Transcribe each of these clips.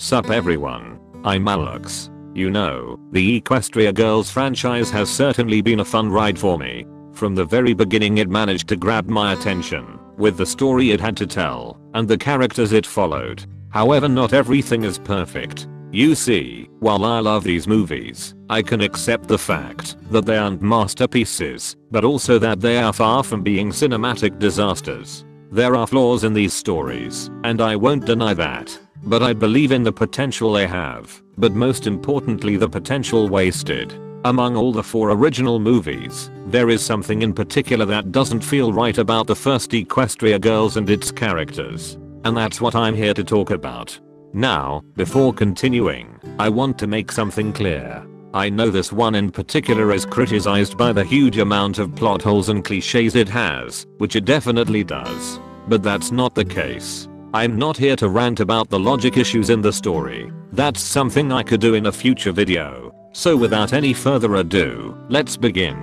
Sup everyone, I'm Alex. You know, the Equestria Girls franchise has certainly been a fun ride for me. From the very beginning it managed to grab my attention, with the story it had to tell, and the characters it followed. However, not everything is perfect. You see, while I love these movies, I can accept the fact that they aren't masterpieces, but also that they are far from being cinematic disasters. There are flaws in these stories, and I won't deny that. But I believe in the potential they have, but most importantly the potential wasted. Among all the 4 original movies, there is something in particular that doesn't feel right about the first Equestria Girls and its characters. And that's what I'm here to talk about. Now, before continuing, I want to make something clear. I know this one in particular is criticized by the huge amount of plot holes and cliches it has, which it definitely does. But that's not the case. I'm not here to rant about the logic issues in the story. That's something I could do in a future video. So without any further ado, let's begin.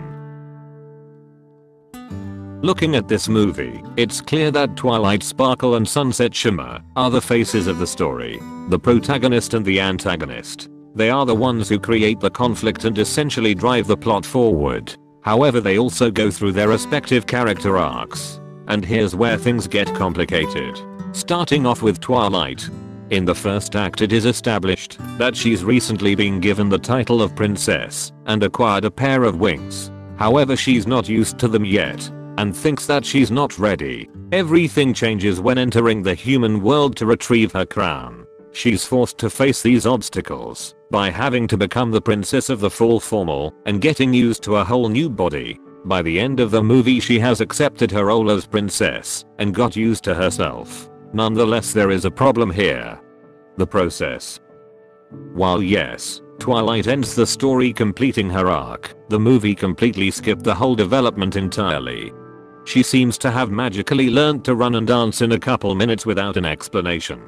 Looking at this movie, it's clear that Twilight Sparkle and Sunset Shimmer are the faces of the story. The protagonist and the antagonist. They are the ones who create the conflict and essentially drive the plot forward. However, they also go through their respective character arcs. And here's where things get complicated. Starting off with Twilight. In the first act it is established that she's recently been given the title of princess and acquired a pair of wings. However, she's not used to them yet and thinks that she's not ready. Everything changes when entering the human world to retrieve her crown. She's forced to face these obstacles by having to become the princess of the full formal and getting used to a whole new body. By the end of the movie she has accepted her role as princess and got used to herself. Nonetheless, there is a problem here. The process. While yes, Twilight ends the story completing her arc, the movie completely skipped the whole development entirely. She seems to have magically learned to run and dance in a couple minutes without an explanation.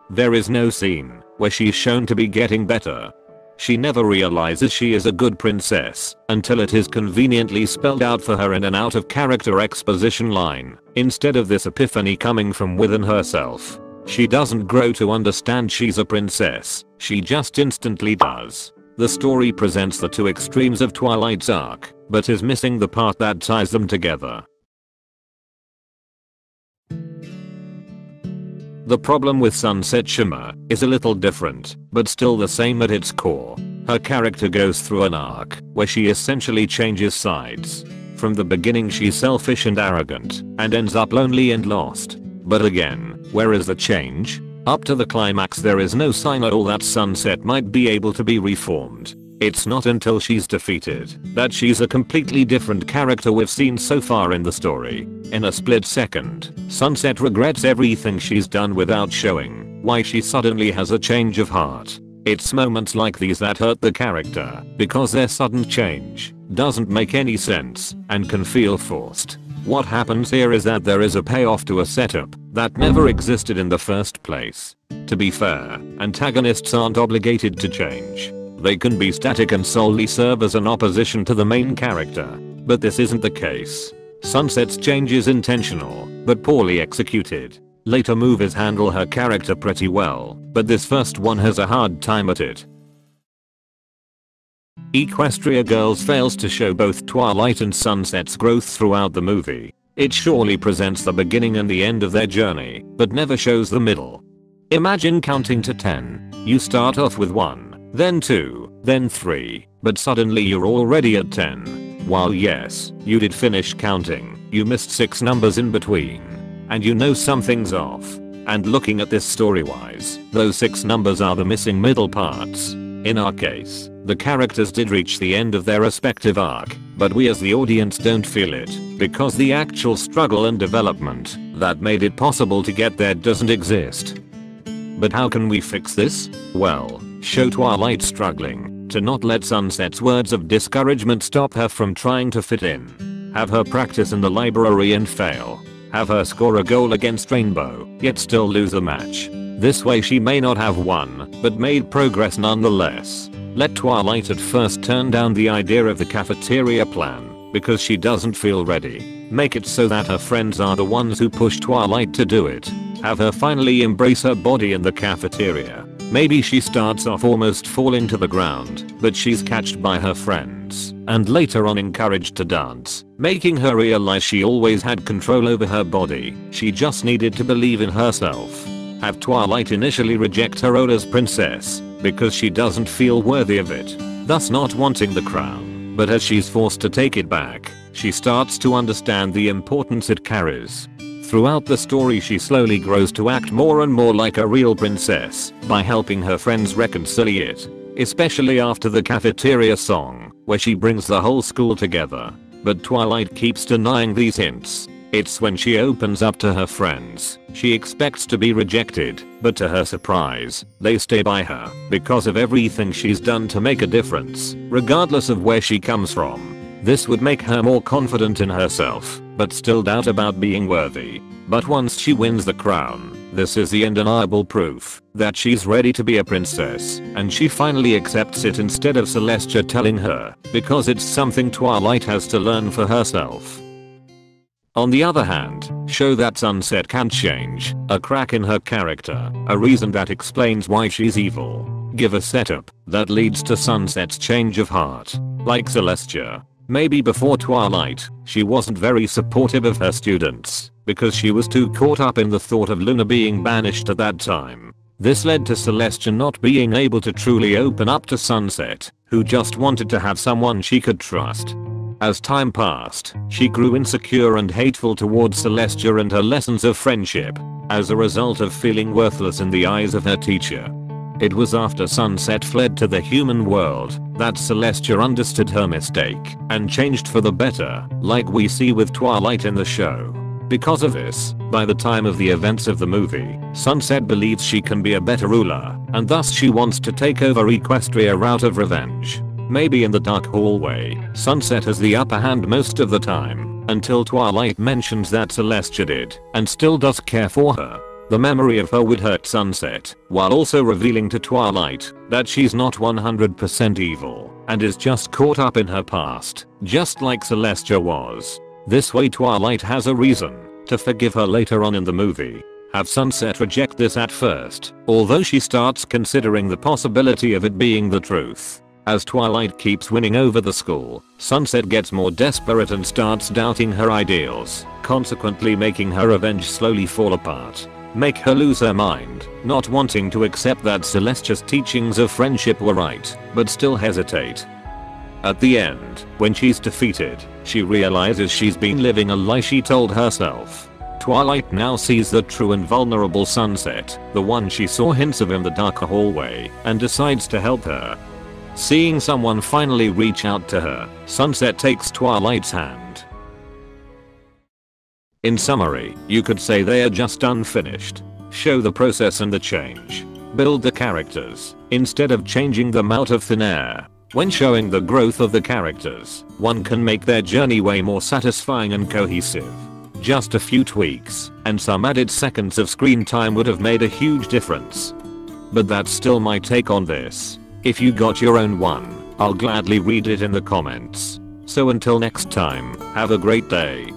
There is no scene where she's shown to be getting better. She never realizes she is a good princess until it is conveniently spelled out for her in an out-of-character exposition line, instead of this epiphany coming from within herself. She doesn't grow to understand she's a princess, she just instantly does. The story presents the 2 extremes of Twilight's arc, but is missing the part that ties them together. The problem with Sunset Shimmer is a little different, but still the same at its core. Her character goes through an arc where she essentially changes sides. From the beginning she's selfish and arrogant, and ends up lonely and lost. But again, where is the change? Up to the climax there is no sign at all that Sunset might be able to be reformed. It's not until she's defeated that she's a completely different character we've seen so far in the story. In a split second, Sunset regrets everything she's done without showing why she suddenly has a change of heart. It's moments like these that hurt the character because their sudden change doesn't make any sense and can feel forced. What happens here is that there is a payoff to a setup that never existed in the first place. To be fair, antagonists aren't obligated to change. They can be static and solely serve as an opposition to the main character. But this isn't the case. Sunset's change is intentional, but poorly executed. Later movies handle her character pretty well, but this first one has a hard time at it. Equestria Girls fails to show both Twilight and Sunset's growth throughout the movie. It surely presents the beginning and the end of their journey, but never shows the middle. Imagine counting to 10. You start off with 1, then 2, then 3, but suddenly you're already at 10. While yes, you did finish counting, you missed 6 numbers in between. And you know something's off. And looking at this story-wise, those 6 numbers are the missing middle parts. In our case, the characters did reach the end of their respective arc, but we as the audience don't feel it, because the actual struggle and development that made it possible to get there doesn't exist. But how can we fix this? Well, show Twilight struggling to not let Sunset's words of discouragement stop her from trying to fit in. Have her practice in the library and fail. Have her score a goal against Rainbow, yet still lose the match. This way she may not have won, but made progress nonetheless. Let Twilight at first turn down the idea of the cafeteria plan, because she doesn't feel ready. Make it so that her friends are the ones who push Twilight to do it. Have her finally embrace her body in the cafeteria. Maybe she starts off almost falling to the ground, but she's catched by her friends, and later on encouraged to dance, making her realize she always had control over her body. She just needed to believe in herself. Have Twilight initially reject her role as princess, because she doesn't feel worthy of it, thus not wanting the crown, but as she's forced to take it back, she starts to understand the importance it carries. Throughout the story she slowly grows to act more and more like a real princess by helping her friends reconcile it, especially after the cafeteria song, where she brings the whole school together. But Twilight keeps denying these hints. It's when she opens up to her friends, she expects to be rejected, but to her surprise, they stay by her because of everything she's done to make a difference, regardless of where she comes from. This would make her more confident in herself, but still doubt about being worthy. But once she wins the crown, this is the undeniable proof that she's ready to be a princess, and she finally accepts it instead of Celestia telling her, because it's something Twilight has to learn for herself. On the other hand, show that Sunset can change, a crack in her character, a reason that explains why she's evil. Give a setup that leads to Sunset's change of heart. Like Celestia, maybe before Twilight, she wasn't very supportive of her students, because she was too caught up in the thought of Luna being banished at that time. This led to Celestia not being able to truly open up to Sunset, who just wanted to have someone she could trust. As time passed, she grew insecure and hateful towards Celestia and her lessons of friendship, as a result of feeling worthless in the eyes of her teacher. It was after Sunset fled to the human world that Celestia understood her mistake and changed for the better, like we see with Twilight in the show. Because of this, by the time of the events of the movie, Sunset believes she can be a better ruler, and thus she wants to take over Equestria out of revenge. Maybe in the dark hallway, Sunset has the upper hand most of the time, until Twilight mentions that Celestia did, and still does care for her. The memory of her would hurt Sunset, while also revealing to Twilight that she's not 100% evil, and is just caught up in her past, just like Celestia was. This way Twilight has a reason to forgive her later on in the movie. Have Sunset reject this at first, although she starts considering the possibility of it being the truth. As Twilight keeps winning over the school, Sunset gets more desperate and starts doubting her ideals, consequently making her revenge slowly fall apart. Make her lose her mind, not wanting to accept that Celestia's teachings of friendship were right, but still hesitate. At the end, when she's defeated, she realizes she's been living a lie she told herself. Twilight now sees the true and vulnerable Sunset, the one she saw hints of in the darker hallway, and decides to help her. Seeing someone finally reach out to her, Sunset takes Twilight's hand. In summary, you could say they are just unfinished. Show the process and the change. Build the characters, instead of changing them out of thin air. When showing the growth of the characters, one can make their journey way more satisfying and cohesive. Just a few tweaks, and some added seconds of screen time would have made a huge difference. But that's still my take on this. If you got your own one, I'll gladly read it in the comments. So until next time, have a great day.